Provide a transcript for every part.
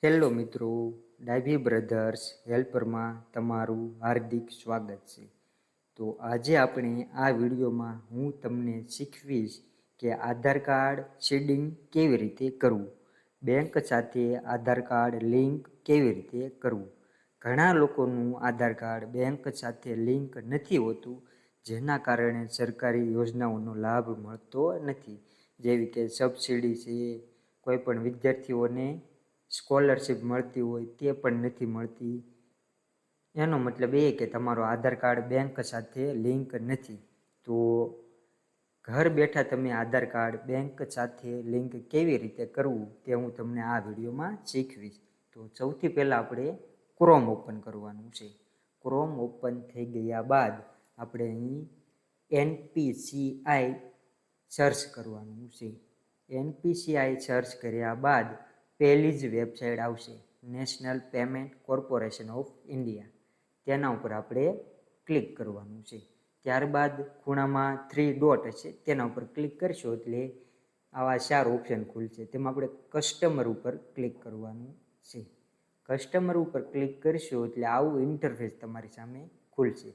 Hello મિત્રો, ડાયવી brothers હેલ્પરમાં તમારું હાર્દિક સ્વાગત છે. તો આજે આપણે આ વિડીયોમાં હું તમને શીખવીશ કે આધાર કાર્ડ સીડિંગ કેવી રીતે કરવું, બેંક સાથે આધાર કાર્ડ લિંક કેવી રીતે કરવું. ઘણા લોકોનું આધાર કાર્ડ બેંક સાથે લિંક નથી હોતું, જેના કારણે સરકારી યોજનાઓનો લાભ મળતો નથી, જેવી કે સબસિડી છે, કોઈ પણ વિદ્યાર્થીઓને સ્કોલરશિપ મળતી હોય તે પણ નથી મળતી. એનો મતલબ એ કે તમારો આધાર કાર્ડ બેંક સાથે લિંક નથી. તો ઘર બેઠા તમે આધાર કાર્ડ બેંક સાથે લિંક કેવી રીતે કરવું તે હું તમને આ વિડીયોમાં શીખવીશ. તો સૌથી પહેલાં આપણે ક્રોમ ઓપન કરવાનું છે. ક્રોમ ઓપન થઈ ગયા બાદ આપણે અહીં NPCI સર્ચ કરવાનું છે. NPCI સર્ચ કર્યા બાદ પહેલી જ વેબસાઇટ આવશે, national payment corporation of India. તેના ઉપર આપણે ક્લિક કરવાનું છે. ત્યારબાદ ખૂણામાં 3 ડોટ હશે, તેના ઉપર ક્લિક કરશો એટલે આવા 4 ઓપ્શન ખુલશે. તેમાં આપણે કસ્ટમર ઉપર ક્લિક કરવાનું છે. કસ્ટમર ઉપર ક્લિક કરશો એટલે આવું ઇન્ટરફેસ તમારી સામે ખુલશે.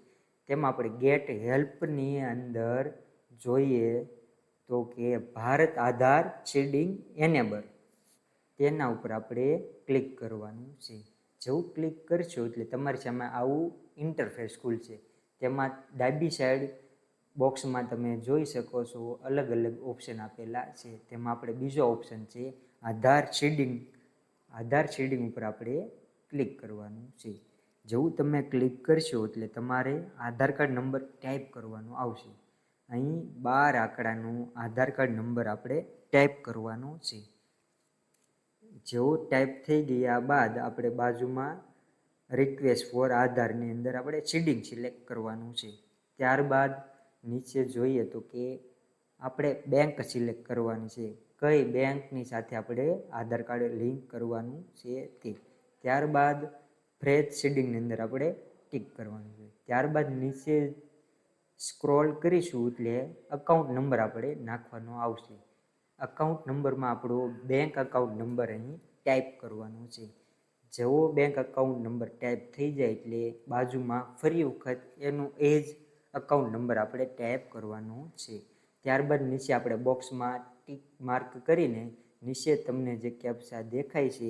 તેમાં આપણે ગેટ હેલ્પની અંદર જોઈએ તો કે ભારત આધાર સીડિંગ એનેબલ, તેના ઉપર આપણે ક્લિક કરવાનું છે. જેવું ક્લિક કરશો એટલે તમારી સામે આવું ઇન્ટરફેસ ખુલશે. તેમાં ડાબી સાઈડ બોક્સમાં તમે જોઈ શકો છો અલગ અલગ ઓપ્શન આપેલા છે. તેમાં આપણે બીજો ઓપ્શન છે આધાર સીડિંગ. આધાર સીડિંગ ઉપર આપણે ક્લિક કરવાનું છે. જેવું તમે ક્લિક કરશો એટલે તમારે આધાર કાર્ડ નંબર ટાઈપ કરવાનો આવશે. અહીં 12 આંકડાનો આધાર કાર્ડ નંબર આપણે ટાઈપ કરવાનો છે. જેવો ટાઈપ થઈ ગયા બાદ આપણે બાજુમાં રિક્વેસ્ટ ફોર આધારની અંદર આપણે સીડિંગ સિલેક્ટ કરવાનું છે. ત્યારબાદ નીચે જોઈએ તો કે આપણે બેંક સિલેક્ટ કરવાની છે, કઈ બેંકની સાથે આપણે આધાર કાર્ડ લિંક કરવાનું છે તે. ત્યારબાદ ફ્રેશ સીડિંગની અંદર આપણે ટિક કરવાનું છે. ત્યારબાદ નીચે સ્ક્રોલ કરીશું એટલે અકાઉન્ટ નંબર આપણે નાખવાનો આવશે. અકાઉન્ટ નંબરમાં આપણો બેંક અકાઉન્ટ નંબર અહીં ટાઈપ કરવાનો છે. જેવો બેંક અકાઉન્ટ નંબર ટાઈપ થઈ જાય એટલે બાજુમાં ફરી વખત એનો એ જ અકાઉન્ટ નંબર આપણે ટાઈપ કરવાનો છે. ત્યારબાદ નીચે આપણે બોક્સમાં ટિક માર્ક કરીને નીચે તમને જે કેપ્ચા દેખાય છે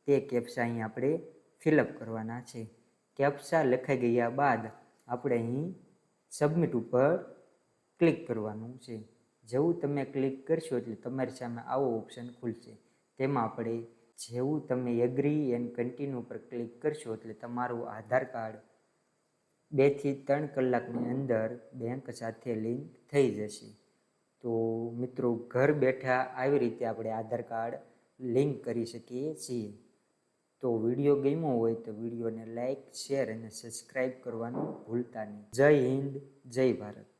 તે કેપ્ચા અહીં આપણે ફિલઅપ કરવાના છે. કેપ્ચા લખાઈ ગયા બાદ આપણે અહીં સબમિટ ઉપર ક્લિક કરવાનું છે. જેવું તમે ક્લિક કરશો એટલે તમારી સામે આવો ઓપ્શન ખુલશે. તેમાં આપણે જેવું તમે એગ્રી એન્ડ કન્ટિન્યુ ઉપર ક્લિક કરશો એટલે તમારું આધાર કાર્ડ 2 થી 3 કલાકની અંદર બેંક સાથે લિંક થઈ જશે. તો મિત્રો, ઘર બેઠા આવી રીતે આપણે આધાર કાર્ડ લિંક કરી શકીએ છીએ. તો વિડીયો ગમ્યો હોય તો વિડીયોને લાઈક, શેર અને સબસ્ક્રાઈબ કરવાનું ભૂલતા નહીં. જય હિન્દ, જય ભારત.